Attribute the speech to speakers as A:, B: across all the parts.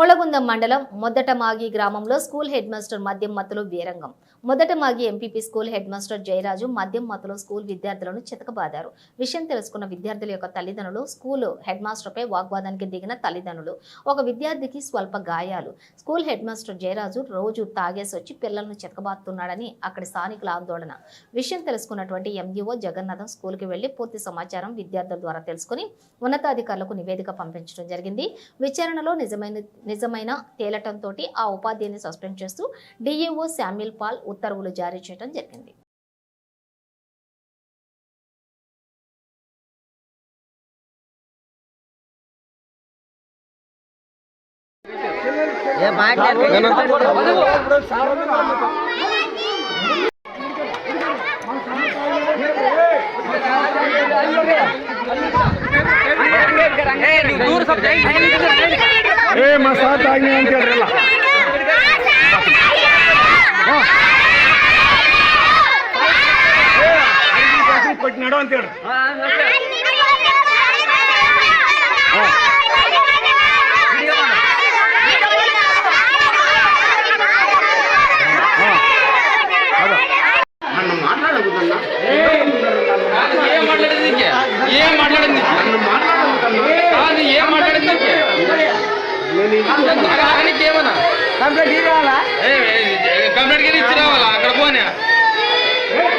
A: హోళగుందం మండలం మొదటమాగి గ్రామంలో school head master మద్యం మత్తులో వీరంగం. మొదటమాగి MPP school head master Jayaraju మద్యం మత్తులో స్కూల్ విద్యార్థులను చితకబాదారు. విషయం తెలుసుకున్న విద్యార్థుల యొక్క తల్లిదండ్రులు స్కూల్ హెడ్ మాస్టర్పై వాగ్వాదానికి దిగిన తల్లిదండ్రులు. ఒక విద్యార్థికి స్వల్ప గాయాలు. స్కూల్ హెడ్ మాస్టర్ జయరాజు రోజు తాగేసి వచ్చి పిల్లలను చితకబాదుతున్నాడని అక్కడి స్థానికుల ఆందోళన. విషయం తెలుసుకున్నటువంటి ఎంఈఓ జగన్నాథం స్కూల్కి వెళ్లి పూర్తి సమాచారం విద్యార్థుల ద్వారా తెలుసుకుని ఉన్నతాధికారులకు నివేదిక పంపించడం జరిగింది. విచారణలో నిజమైన తేలటంతో ఆ ఉపాధ్యాయుని సస్పెండ్ చేస్తూ డిఈఓ శామ్యుల్ పాల్ ఉత్తర్వులు జారీ చేయడం జరిగింది.
B: मैं साथ आगे ಕೊಟ್ಟಿನಾಡು ಅಂತ ಹೇಳಿ
C: నన్ను మాట్లాడకూడదన్నా
D: ఏం మాట్లాడింది ఏం మాట్లాడింది కాదు ఏం మాట్లాడింది ఏమన్నా కంప్లీట్ గా ఇచ్చి రావాలా అక్కడ పోనీ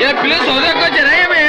D: ఏ ప్లేస్ వదిలేకొచ్చారా ఏమే